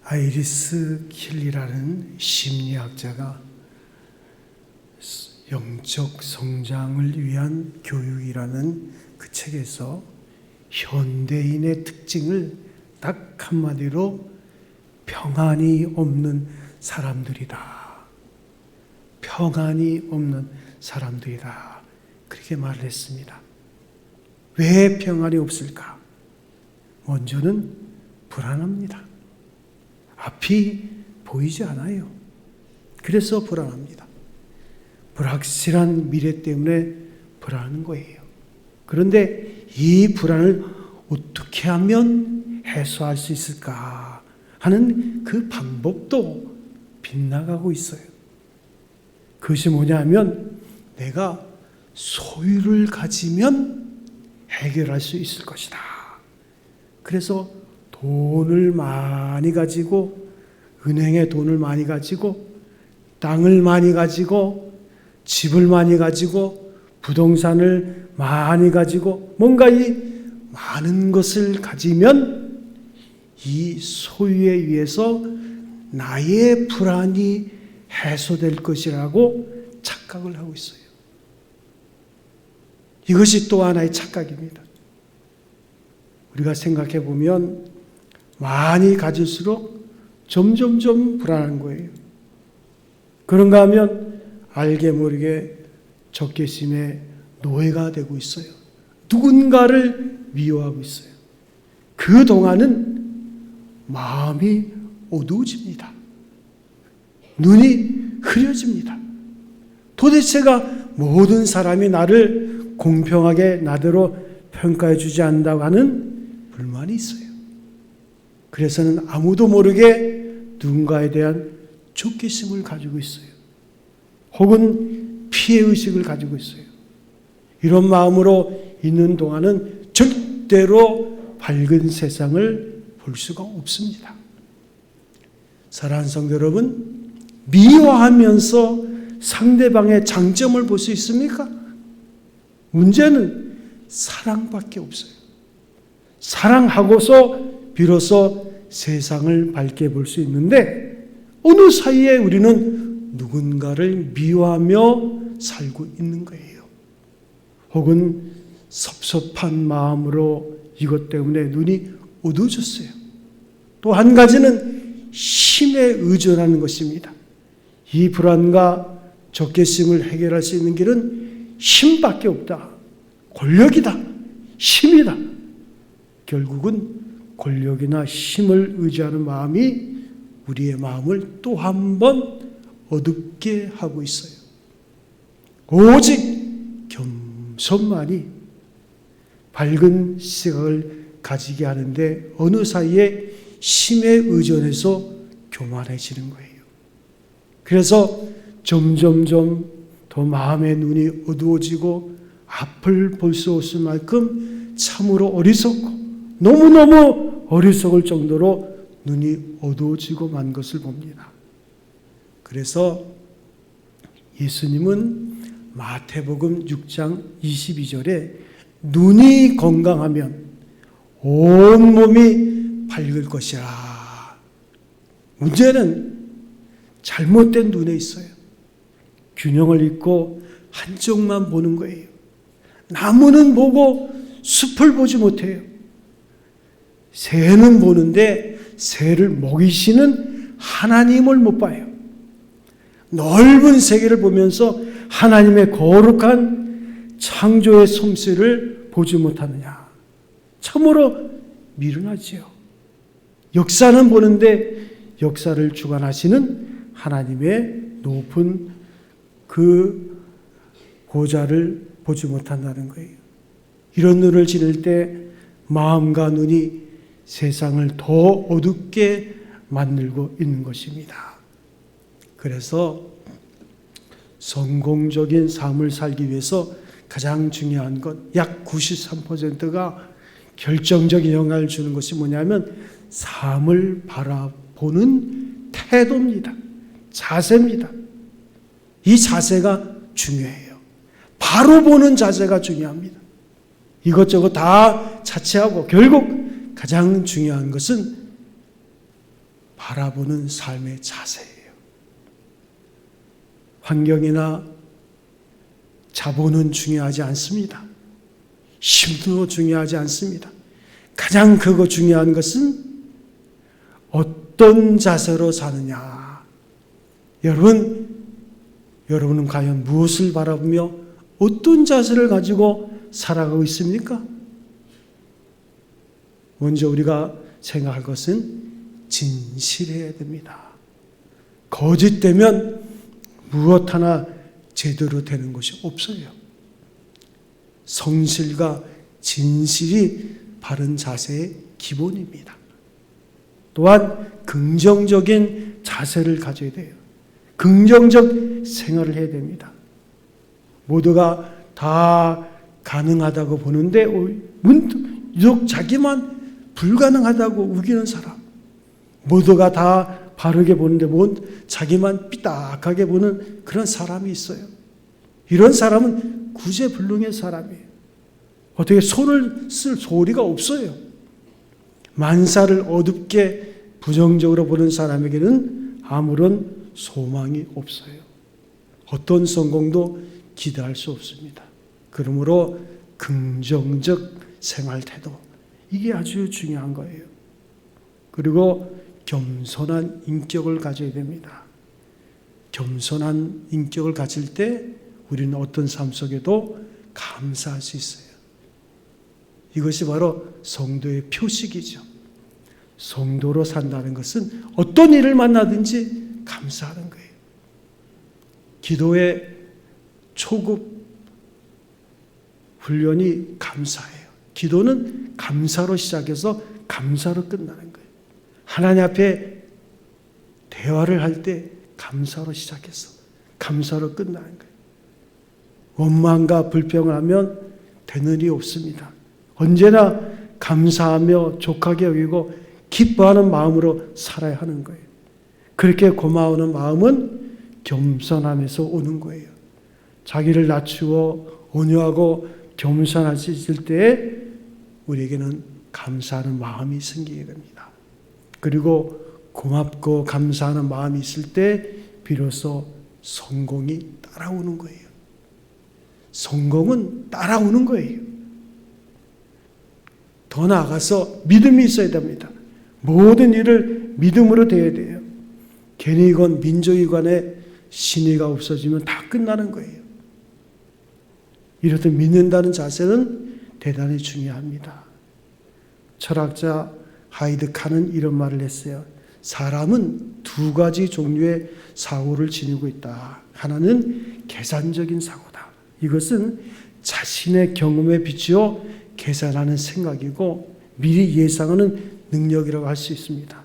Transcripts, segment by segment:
아이리스 킬리라는 심리학자가 영적 성장을 위한 교육이라는 그 책에서 현대인의 특징을 딱 한마디로 평안이 없는 사람들이다. 평안이 없는 사람들이다. 그렇게 말을 했습니다. 왜 평안이 없을까? 먼저는 불안합니다. 앞이 보이지 않아요. 그래서 불안합니다. 불확실한 미래 때문에 불안한 거예요. 그런데 이 불안을 어떻게 하면 해소할 수 있을까 하는 그 방법도 빗나가고 있어요. 그것이 뭐냐면 내가 소유를 가지면 해결할 수 있을 것이다. 그래서 돈을 많이 가지고, 은행에 돈을 많이 가지고, 땅을 많이 가지고, 집을 많이 가지고, 부동산을 많이 가지고, 뭔가 이 많은 것을 가지면 이 소유에 의해서 나의 불안이 해소될 것이라고 착각을 하고 있어요. 이것이 또 하나의 착각입니다. 우리가 생각해 보면 많이 가질수록 점점점 불안한 거예요. 그런가 하면 알게 모르게 적개심의 노예가 되고 있어요. 누군가를 미워하고 있어요. 그동안은 마음이 어두워집니다. 눈이 흐려집니다. 도대체가 모든 사람이 나를 공평하게 나대로 평가해 주지 않는다고 하는 불만이 있어요. 그래서는 아무도 모르게 누군가에 대한 적개심을 가지고 있어요. 혹은 피해의식을 가지고 있어요. 이런 마음으로 있는 동안은 절대로 밝은 세상을 볼 수가 없습니다. 사랑하는 성도 여러분, 미워하면서 상대방의 장점을 볼 수 있습니까? 문제는 사랑밖에 없어요. 사랑하고서 비로소 세상을 밝게 볼 수 있는데 어느 사이에 우리는 누군가를 미워하며 살고 있는 거예요. 혹은 섭섭한 마음으로 이것 때문에 눈이 어두워졌어요. 또 한 가지는 힘에 의존하는 것입니다. 이 불안과 적개심을 해결할 수 있는 길은 힘밖에 없다. 권력이다. 힘이다. 결국은 권력이나 힘을 의지하는 마음이 우리의 마음을 또 한 번 어둡게 하고 있어요. 오직 겸손만이 밝은 시각을 가지게 하는데 어느 사이에 힘에 의존해서 교만해지는 거예요. 그래서 점점점 더 마음의 눈이 어두워지고 앞을 볼 수 없을 만큼 참으로 어리석고 너무너무 어리석을 정도로 눈이 어두워지고 만 것을 봅니다. 그래서 예수님은 마태복음 6장 22절에 눈이 건강하면 온몸이 밝을 것이라. 문제는 잘못된 눈에 있어요. 균형을 잃고 한쪽만 보는 거예요. 나무는 보고 숲을 보지 못해요. 새는 보는데 새를 먹이시는 하나님을 못 봐요. 넓은 세계를 보면서 하나님의 거룩한 창조의 솜씨를 보지 못하느냐. 참으로 미련하지요. 역사는 보는데 역사를 주관하시는 하나님의 높은 그 보좌를 보지 못한다는 거예요. 이런 눈을 지닐 때 마음과 눈이 세상을 더 어둡게 만들고 있는 것입니다. 그래서 성공적인 삶을 살기 위해서 가장 중요한 것, 약 93%가 결정적인 영향을 주는 것이 뭐냐면 삶을 바라보는 태도입니다. 자세입니다. 이 자세가 중요해요. 바로 보는 자세가 중요합니다. 이것저것 다 자체하고 결국 가장 중요한 것은 바라보는 삶의 자세예요. 환경이나 자본은 중요하지 않습니다. 힘도 중요하지 않습니다. 가장 크고 중요한 것은 어떤 자세로 사느냐. 여러분은 과연 무엇을 바라보며 어떤 자세를 가지고 살아가고 있습니까? 먼저 우리가 생각할 것은 진실해야 됩니다. 거짓되면 무엇 하나 제대로 되는 것이 없어요. 성실과 진실이 바른 자세의 기본입니다. 또한 긍정적인 자세를 가져야 돼요. 긍정적 생활을 해야 됩니다. 모두가 다 가능하다고 보는데 유독 자기만 불가능하다고 우기는 사람, 모두가 다 바르게 보는데 자기만 삐딱하게 보는 그런 사람이 있어요. 이런 사람은 구제불능의 사람이에요. 어떻게 손을 쓸 소리가 없어요. 만사를 어둡게 부정적으로 보는 사람에게는 아무런 소망이 없어요. 어떤 성공도 기대할 수 없습니다. 그러므로 긍정적 생활 태도, 이게 아주 중요한 거예요. 그리고 겸손한 인격을 가져야 됩니다. 겸손한 인격을 가질 때 우리는 어떤 삶 속에도 감사할 수 있어요. 이것이 바로 성도의 표식이죠. 성도로 산다는 것은 어떤 일을 만나든지 감사하는 거예요. 기도의 초급 훈련이 감사예요. 기도는 감사로 시작해서 감사로 끝나는 거예요. 하나님 앞에 대화를 할 때 감사로 시작해서 감사로 끝나는 거예요. 원망과 불평을 하면 되는 일이 없습니다. 언제나 감사하며 족하게 여기고 기뻐하는 마음으로 살아야 하는 거예요. 그렇게 고마워하는 마음은 겸손함에서 오는 거예요. 자기를 낮추어 온유하고 겸손하실 때에 우리에게는 감사하는 마음이 생기게 됩니다. 그리고 고맙고 감사하는 마음이 있을 때 비로소 성공이 따라오는 거예요. 성공은 따라오는 거예요. 더 나아가서 믿음이 있어야 됩니다. 모든 일을 믿음으로 대해야 돼요. 개인이건 민족이건에 신의가 없어지면 다 끝나는 거예요. 이렇듯 믿는다는 자세는 대단히 중요합니다. 철학자 하이드카는 이런 말을 했어요. 사람은 두 가지 종류의 사고를 지니고 있다. 하나는 계산적인 사고다. 이것은 자신의 경험에 비추어 계산하는 생각이고 미리 예상하는 능력이라고 할 수 있습니다.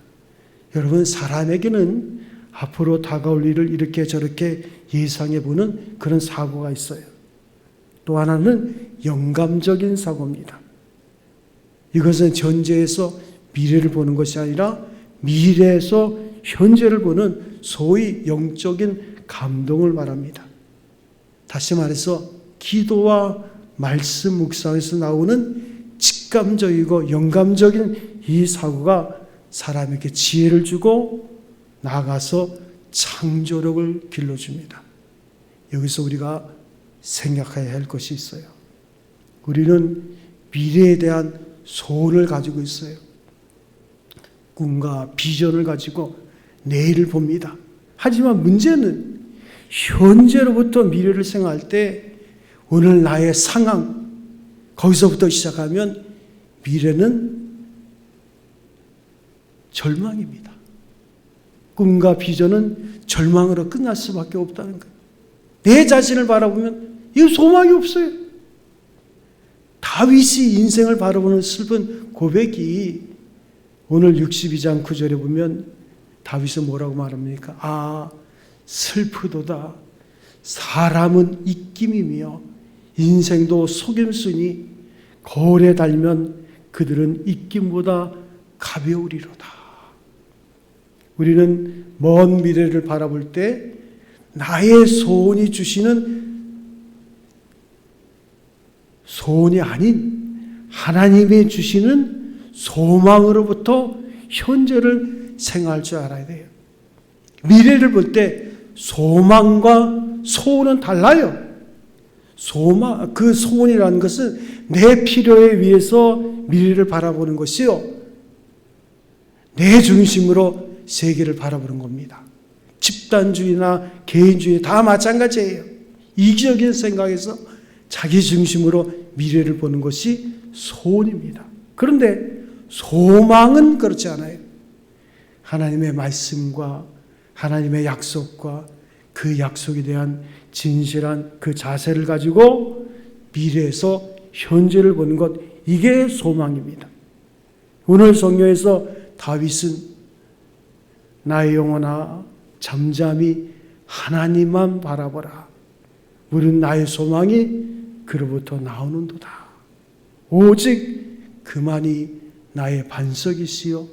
여러분, 사람에게는 앞으로 다가올 일을 이렇게 저렇게 예상해 보는 그런 사고가 있어요. 또 하나는 영감적인 사고입니다. 이것은 현재에서 미래를 보는 것이 아니라 미래에서 현재를 보는 소위 영적인 감동을 말합니다. 다시 말해서 기도와 말씀 묵상에서 나오는 직감적이고 영감적인 이 사고가 사람에게 지혜를 주고 나아가서 창조력을 길러줍니다. 여기서 우리가 생각해야 할 것이 있어요. 우리는 미래에 대한 소원을 가지고 있어요. 꿈과 비전을 가지고 내일을 봅니다. 하지만 문제는 현재로부터 미래를 생각할 때 오늘 나의 상황, 거기서부터 시작하면 미래는 절망입니다. 꿈과 비전은 절망으로 끝날 수밖에 없다는 거예요. 내 자신을 바라보면 이 소망이 없어요. 다윗이 인생을 바라보는 슬픈 고백이 오늘 62장 9절에 보면 다윗은 뭐라고 말합니까? 아, 슬프도다. 사람은 입김이며 인생도 속임수니 거울에 달면 그들은 입김보다 가벼우리로다. 우리는 먼 미래를 바라볼 때 나의 소원이 주시는 소원이 아닌 하나님이 주시는 소망으로부터 현재를 생각할 줄 알아야 돼요. 미래를 볼 때 소망과 소원은 달라요. 그 소원이라는 것은 내 필요에 의해서 미래를 바라보는 것이요, 내 중심으로 세계를 바라보는 겁니다. 집단주의나 개인주의 다 마찬가지예요. 이기적인 생각에서 자기 중심으로 미래를 보는 것이 소원입니다. 그런데 소망은 그렇지 않아요. 하나님의 말씀과 하나님의 약속과 그 약속에 대한 진실한 그 자세를 가지고 미래에서 현재를 보는 것, 이게 소망입니다. 오늘 성경에서 다윗은 나의 영혼아 잠잠히 하나님만 바라보라. 우리는 나의 소망이 그로부터 나오는도다. 오직 그만이 나의 반석이시요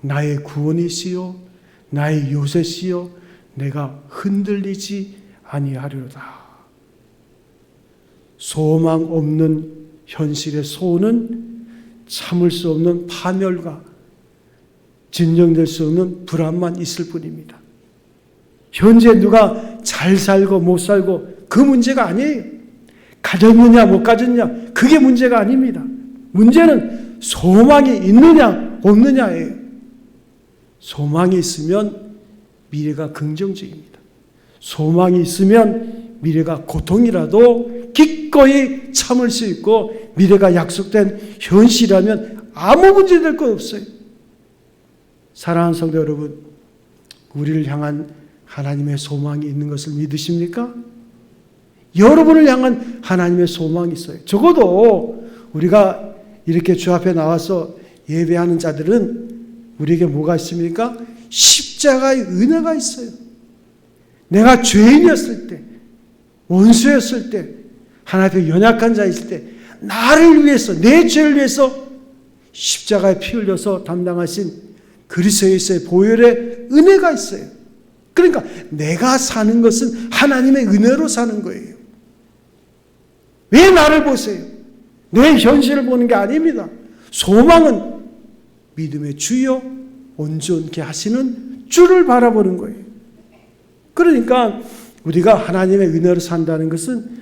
나의 구원이시요 나의 요새시요 내가 흔들리지 아니하리로다. 소망 없는 현실의 소원은 참을 수 없는 파멸과 진정될 수 없는 불안만 있을 뿐입니다. 현재 누가 잘 살고 못 살고 그 문제가 아니에요. 가졌느냐 못 가졌냐 그게 문제가 아닙니다. 문제는 소망이 있느냐 없느냐예요. 소망이 있으면 미래가 긍정적입니다. 소망이 있으면 미래가 고통이라도 기꺼이 참을 수 있고 미래가 약속된 현실이라면 아무 문제 될 것 없어요. 사랑하는 성도 여러분, 우리를 향한 하나님의 소망이 있는 것을 믿으십니까? 여러분을 향한 하나님의 소망이 있어요. 적어도 우리가 이렇게 주 앞에 나와서 예배하는 자들은 우리에게 뭐가 있습니까? 십자가의 은혜가 있어요. 내가 죄인이었을 때, 원수였을 때, 하나님 앞에 연약한 자였을 때 나를 위해서, 내 죄를 위해서 십자가에 피 흘려서 담당하신 그리스도의 보혈의 은혜가 있어요. 그러니까 내가 사는 것은 하나님의 은혜로 사는 거예요. 왜 나를 보세요? 내 현실을 보는 게 아닙니다. 소망은 믿음의 주여 온전케 하시는 주를 바라보는 거예요. 그러니까 우리가 하나님의 은혜로 산다는 것은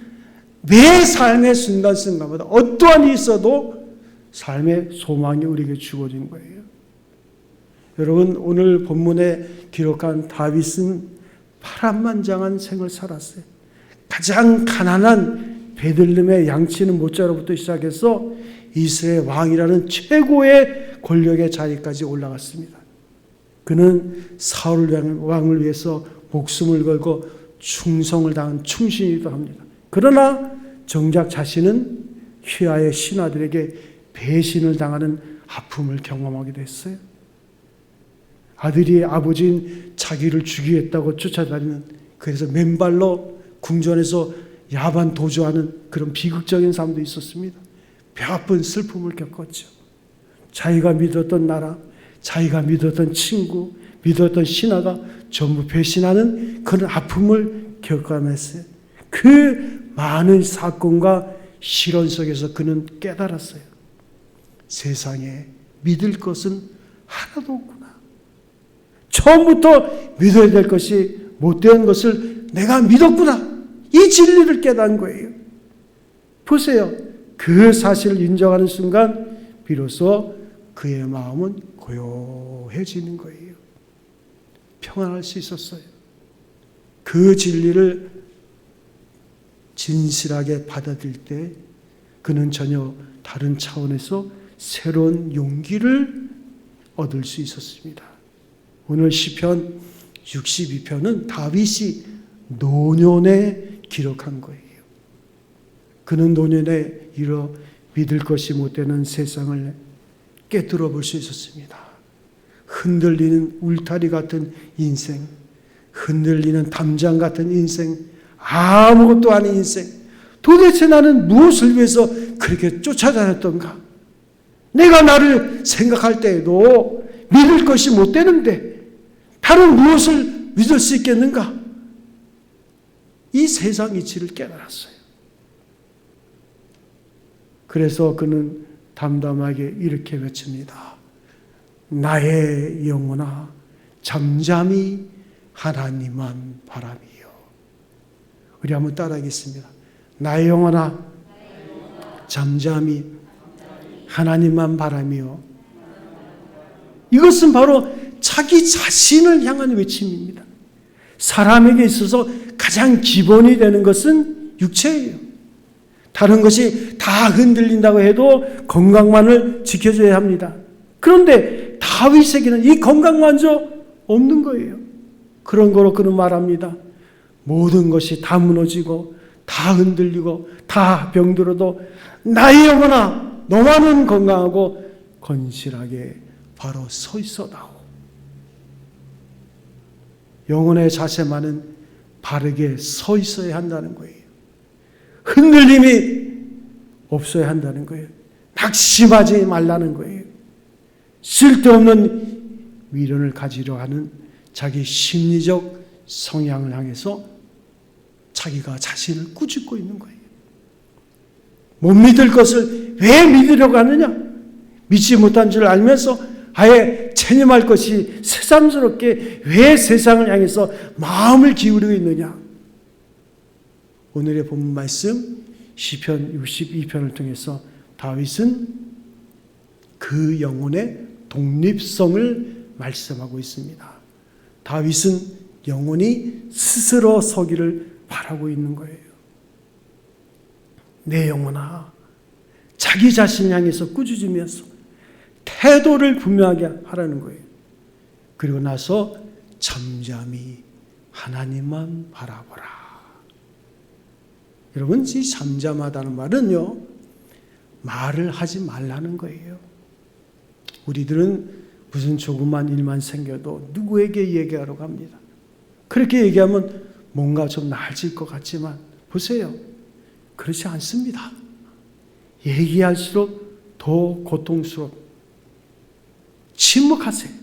매 삶의 순간순간마다 어떠한 일이 있어도 삶의 소망이 우리에게 주어진 거예요. 여러분, 오늘 본문에 기록한 다윗은 파란만장한 생을 살았어요. 가장 가난한 베들레헴의 양치는 모자로부터 시작해서 이스라엘 왕이라는 최고의 권력의 자리까지 올라갔습니다. 그는 사울 왕을 위해서 목숨을 걸고 충성을 다한 충신이기도 합니다. 그러나 정작 자신은 휘하의 신하들에게 배신을 당하는 아픔을 경험하기도 했어요. 아들이 아버지인 자기를 죽이겠다고 쫓아다니는, 그래서 맨발로 궁전에서 야반 도주하는 그런 비극적인 삶도 있었습니다. 뼈아픈 슬픔을 겪었죠. 자기가 믿었던 나라, 자기가 믿었던 친구, 믿었던 신하가 전부 배신하는 그런 아픔을 겪어냈어요. 그 많은 사건과 시련 속에서 그는 깨달았어요. 세상에 믿을 것은 하나도 없구나. 처음부터 믿어야 될 것이 못된 것을 내가 믿었구나. 이 진리를 깨달은 거예요. 보세요. 그 사실을 인정하는 순간 비로소 그의 마음은 고요해지는 거예요. 평안할 수 있었어요. 그 진리를 진실하게 받아들일 때 그는 전혀 다른 차원에서 새로운 용기를 얻을 수 있었습니다. 오늘 시편 62편은 다윗이 노년에 기록한 거예요. 그는 노년에 이르러 믿을 것이 못되는 세상을 깨뜨려 볼 수 있었습니다. 흔들리는 울타리 같은 인생, 흔들리는 담장 같은 인생, 아무것도 아닌 인생, 도대체 나는 무엇을 위해서 그렇게 쫓아다녔던가? 내가 나를 생각할 때에도 믿을 것이 못 되는데 다른 무엇을 믿을 수 있겠는가? 이 세상 이치를 깨달았어요. 그래서 그는 담담하게 이렇게 외칩니다. 나의 영혼아 잠잠히 하나님만 바라며. 우리 한번 따라하겠습니다. 나의 영혼아, 잠잠히 하나님만 바라며. 이것은 바로 자기 자신을 향한 외침입니다. 사람에게 있어서 가장 기본이 되는 것은 육체예요. 다른 것이 다 흔들린다고 해도 건강만을 지켜줘야 합니다. 그런데 다윗에게는 이 건강만저 없는 거예요. 그런 거로 그는 말합니다. 모든 것이 다 무너지고 다 흔들리고 다 병들어도 나의 영혼아, 너만은 건강하고 건실하게 바로 서 있어다오. 영혼의 자세만은 바르게 서 있어야 한다는 거예요. 흔들림이 없어야 한다는 거예요. 낙심하지 말라는 거예요. 쓸데없는 미련을 가지려 하는 자기 심리적 성향을 향해서 자기가 자신을 꾸짖고 있는 거예요. 못 믿을 것을 왜 믿으려고 하느냐? 믿지 못한 줄 알면서 아예 체념할 것이 새삼스럽게 왜 세상을 향해서 마음을 기울이고 있느냐? 오늘의 본문 말씀 시편 62편을 통해서 다윗은 그 영혼의 독립성을 말씀하고 있습니다. 다윗은 영혼이 스스로 서기를 바라고 있는 거예요. 내 영혼아, 자기 자신을 향해서 꾸짖으면서 태도를 분명하게 하라는 거예요. 그리고 나서 잠잠히 하나님만 바라보라. 여러분, 이 잠잠하다는 말은요, 말을 하지 말라는 거예요. 우리들은 무슨 조그만 일만 생겨도 누구에게 얘기하러 갑니다. 그렇게 얘기하면 뭔가 좀 나아질 것 같지만 보세요. 그렇지 않습니다. 얘기할수록 더 고통스럽고 침묵하세요.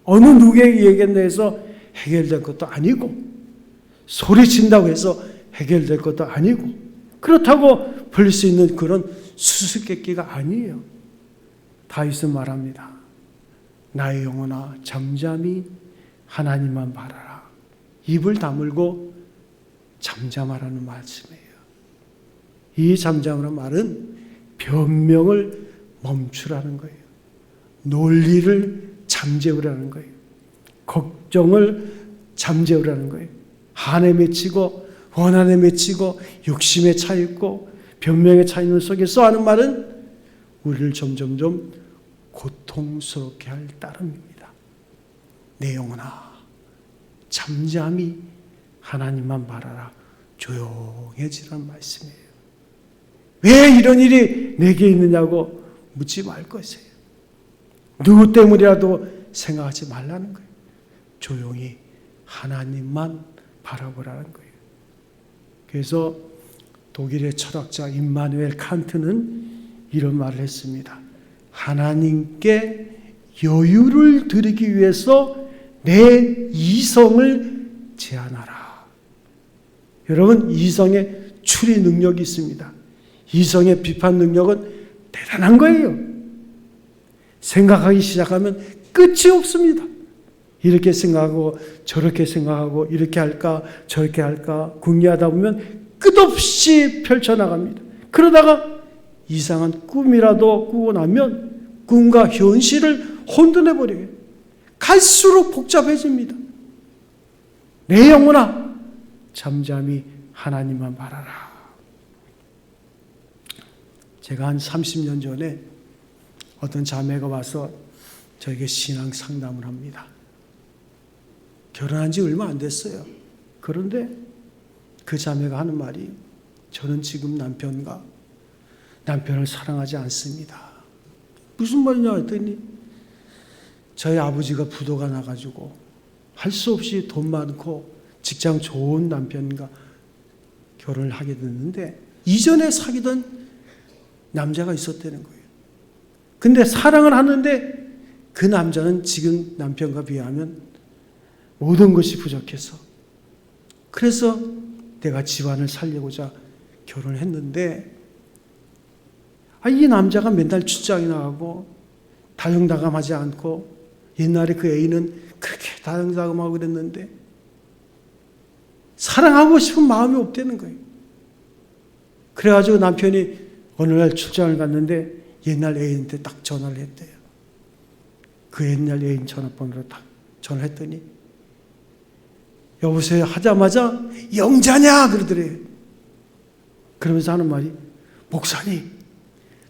어느 누구에게 얘기한다 해서 해결될 것도 아니고 소리친다고 해서 해결될 것도 아니고 그렇다고 벌릴 수 있는 그런 수수께끼가 아니에요. 다윗은 말합니다. 나의 영혼아, 잠잠히 하나님만 바라라. 입을 다물고 잠잠하라는 말씀이에요. 이 잠잠하라는 말은 변명을 멈추라는 거예요. 논리를 잠재우라는 거예요. 걱정을 잠재우라는 거예요. 한에 맺히고 원한에 맺히고 욕심에 차있고 변명에 차있는 속에서 하는 말은 우리를 점점점 고통스럽게 할 따름입니다. 내 영혼아, 잠잠히 하나님만 바라라. 조용해지란 말씀이에요. 왜 이런 일이 내게 있느냐고 묻지 말 것이에요. 누구 때문이라도 생각하지 말라는 거예요. 조용히 하나님만 바라보라는 거예요. 그래서 독일의 철학자 임마누엘 칸트는 이런 말을 했습니다. 하나님께 여유를 드리기 위해서 내 이성을 제한하라. 여러분, 이성의 추리 능력이 있습니다. 이성의 비판 능력은 대단한 거예요. 생각하기 시작하면 끝이 없습니다. 이렇게 생각하고 저렇게 생각하고 이렇게 할까 저렇게 할까 궁리하다 보면 끝없이 펼쳐나갑니다. 그러다가 이상한 꿈이라도 꾸고 나면 꿈과 현실을 혼돈해버려요. 갈수록 복잡해집니다. 내 영혼아, 잠잠히 하나님만 바라라. 제가 한 30년 전에 어떤 자매가 와서 저에게 신앙 상담을 합니다. 결혼한 지 얼마 안 됐어요. 그런데 그 자매가 하는 말이 저는 지금 남편을 사랑하지 않습니다. 무슨 말이냐 했더니 저희 아버지가 부도가 나가지고 할 수 없이 돈 많고 직장 좋은 남편과 결혼을 하게 됐는데 이전에 사귀던 남자가 있었다는 거예요. 근데 사랑을 하는데 그 남자는 지금 남편과 비하면 모든 것이 부족해서 그래서 내가 집안을 살리고자 결혼을 했는데 이 남자가 맨날 출장이 나가고 다정다감하지 않고 옛날에 그 애인은 그렇게 다정다감하고 그랬는데 사랑하고 싶은 마음이 없다는 거예요. 그래가지고 남편이 어느 날 출장을 갔는데 옛날 애인한테 딱 전화를 했대요. 그 옛날 애인 전화번호로 딱 전화를 했더니 여보세요 하자마자 영자냐 그러더래요. 그러면서 하는 말이 목사님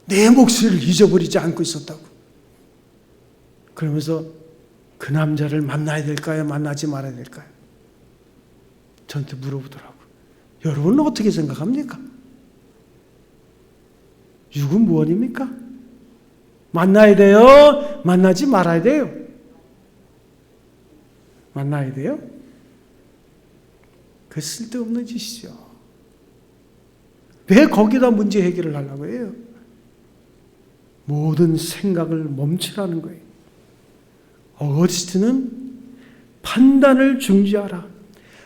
내 목소리를 잊어버리지 않고 있었다고. 그러면서 그 남자를 만나야 될까요? 만나지 말아야 될까요? 저한테 물어보더라고요. 여러분은 어떻게 생각합니까? 유구무원입니까? 만나야 돼요? 만나지 말아야 돼요? 만나야 돼요? 그 쓸데없는 짓이죠. 왜 거기다 문제 해결을 하려고 해요? 모든 생각을 멈추라는 거예요. 어거스틴은 판단을 중지하라.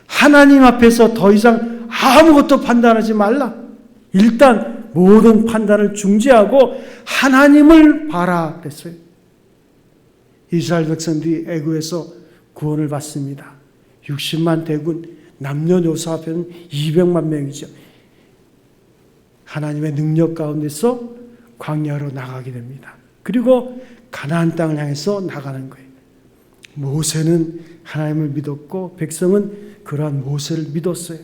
하나님 앞에서 더 이상 아무것도 판단하지 말라. 일단 모든 판단을 중지하고 하나님을 바라 그랬어요. 이스라엘 백성들이 애굽에서 구원을 받습니다. 60만 대군, 남녀노소 합해는 200만 명이죠. 하나님의 능력 가운데서 광야로 나가게 됩니다. 그리고 가나안 땅을 향해서 나가는 거예요. 모세는 하나님을 믿었고 백성은 그러한 모세를 믿었어요.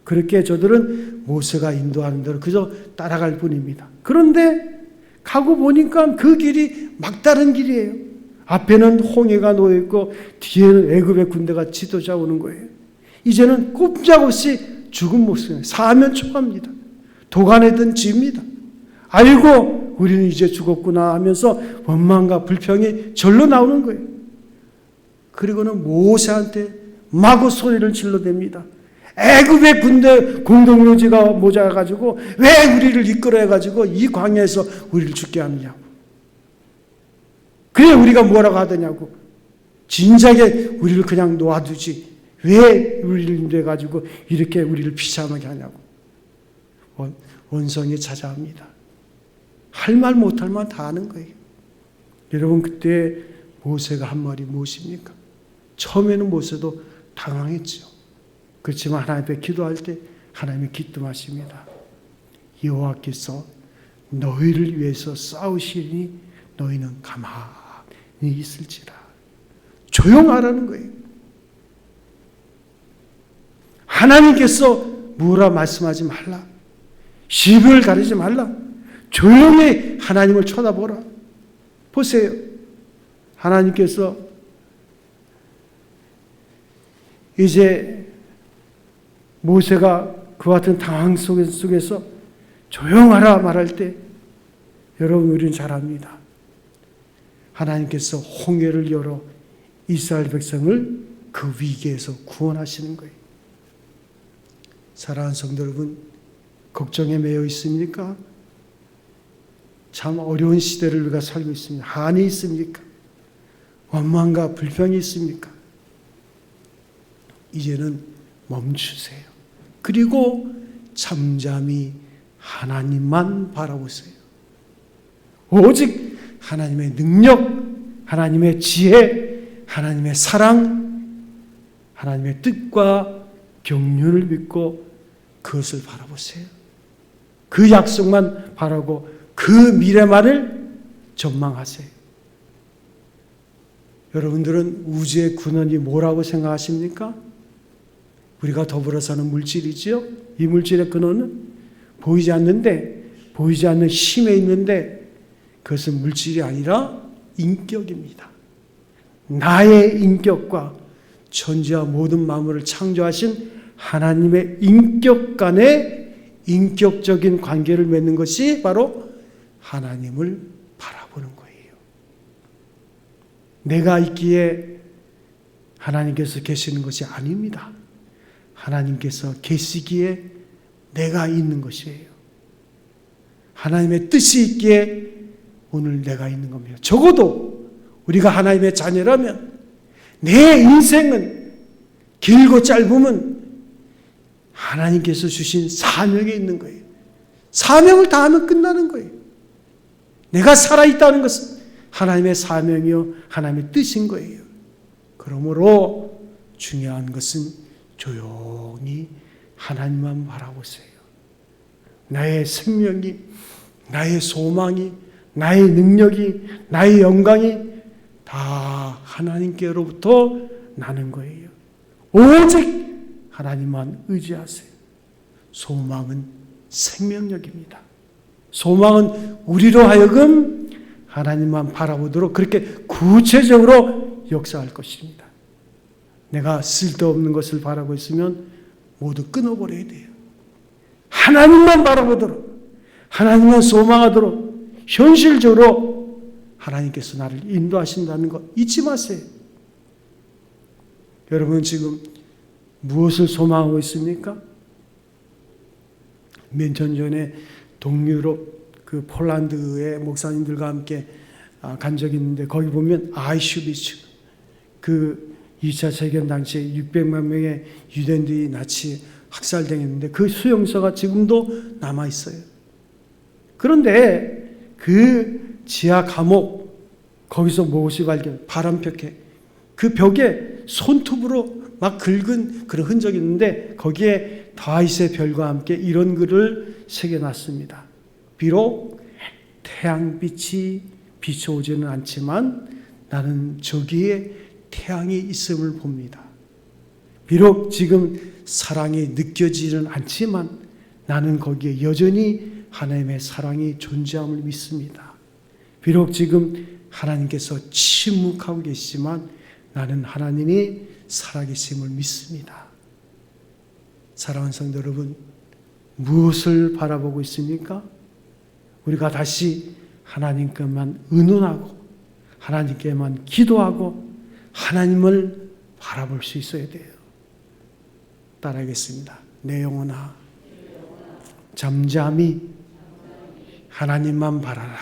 그렇게 저들은 모세가 인도하는 대로 그저 따라갈 뿐입니다. 그런데 가고 보니까 그 길이 막다른 길이에요. 앞에는 홍해가 놓여있고 뒤에는 애굽의 군대가 지도자 오는 거예요. 이제는 꼼짝없이 죽은 목숨, 사면 초가입니다. 도가내든 집니다. 아이고 우리는 이제 죽었구나 하면서 원망과 불평이 절로 나오는 거예요. 그리고는 모세한테 마구 소리를 질러댑니다. 애굽의 군대 공동묘지가 모자라가지고 왜 우리를 이끌어가지고 이 광야에서 우리를 죽게 하느냐고. 그래 우리가 뭐라고 하더냐고. 진작에 우리를 그냥 놓아두지 왜 우리를 인도해가지고 이렇게 우리를 비참하게 하냐고. 원성이 찾아옵니다. 할 말 못할 말 다 하는 거예요. 여러분 그때 모세가 한 말이 무엇입니까? 처음에는 모세도 당황했죠. 그렇지만 하나님 앞에 기도할 때 하나님이 기뜸하십니다. 여호와께서 너희를 위해서 싸우시니 너희는 가만히 있을지라. 조용하라는 거예요. 하나님께서 뭐라 말씀하지 말라. 시비를 가리지 말라. 조용히 하나님을 쳐다보라. 보세요. 하나님께서 이제 모세가 그와 같은 당황 속에서 조용하라 말할 때 여러분 우리는 잘 압니다. 하나님께서 홍해를 열어 이스라엘 백성을 그 위기에서 구원하시는 거예요. 사랑하는 성도 여러분, 걱정에 매여 있습니까? 참 어려운 시대를 우리가 살고 있습니다. 한이 있습니까? 원망과 불평이 있습니까? 이제는 멈추세요. 그리고 잠잠히 하나님만 바라보세요. 오직 하나님의 능력, 하나님의 지혜, 하나님의 사랑, 하나님의 뜻과 경륜을 믿고 그것을 바라보세요. 그 약속만 바라고 그 미래만을 전망하세요. 여러분들은 우주의 근원이 뭐라고 생각하십니까? 우리가 더불어 사는 물질이지요. 이 물질의 근원은 보이지 않는데, 보이지 않는 힘에 있는데 그것은 물질이 아니라 인격입니다. 나의 인격과 천지와 모든 만물을 창조하신 하나님의 인격 간의 인격적인 관계를 맺는 것이 바로 하나님을 바라보는 거예요. 내가 있기에 하나님께서 계시는 것이 아닙니다. 하나님께서 계시기에 내가 있는 것이에요. 하나님의 뜻이 있기에 오늘 내가 있는 겁니다. 적어도 우리가 하나님의 자녀라면 내 인생은 길고 짧으면 하나님께서 주신 사명에 있는 거예요. 사명을 다하면 끝나는 거예요. 내가 살아있다는 것은 하나님의 사명이요 하나님의 뜻인 거예요. 그러므로 중요한 것은 조용히 하나님만 바라보세요. 나의 생명이, 나의 소망이, 나의 능력이, 나의 영광이 다 하나님께로부터 나는 거예요. 오직 하나님만 의지하세요. 소망은 생명력입니다. 소망은 우리로 하여금 하나님만 바라보도록 그렇게 구체적으로 역사할 것입니다. 내가 쓸데없는 것을 바라고 있으면 모두 끊어버려야 돼요. 하나님만 바라보도록, 하나님만 소망하도록 현실적으로 하나님께서 나를 인도하신다는 것 잊지 마세요. 여러분 지금 무엇을 소망하고 있습니까? 몇 년 전에 동유럽 그 폴란드의 목사님들과 함께 간 적이 있는데 거기 보면 아이슈비츠 그 2차 세계대전 당시에 600만 명의 유대인들이 나치 학살당했는데 그 수용소가 지금도 남아 있어요. 그런데 그 지하 감옥 거기서 무엇이 발견? 바람벽에 그 벽에 손톱으로 막 긁은 그런 흔적이 있는데 거기에 다윗의 별과 함께 이런 글을 새겨놨습니다. 비록 태양빛이 비춰오지는 않지만 나는 저기에 태양이 있음을 봅니다. 비록 지금 사랑이 느껴지는 않지만 나는 거기에 여전히 하나님의 사랑이 존재함을 믿습니다. 비록 지금 하나님께서 침묵하고 계시지만 나는 하나님이 살아계심을 믿습니다. 사랑하는 성도 여러분, 무엇을 바라보고 있습니까? 우리가 다시 하나님께만 의논하고 하나님께만 기도하고 하나님을 바라볼 수 있어야 돼요. 따라하겠습니다. 내 영혼아 잠잠히 하나님만 바라라.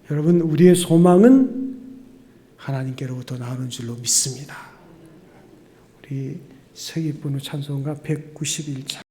여러분 우리의 소망은 하나님께로부터 나오는 줄로 믿습니다. 우리 세기분우 찬송가 191장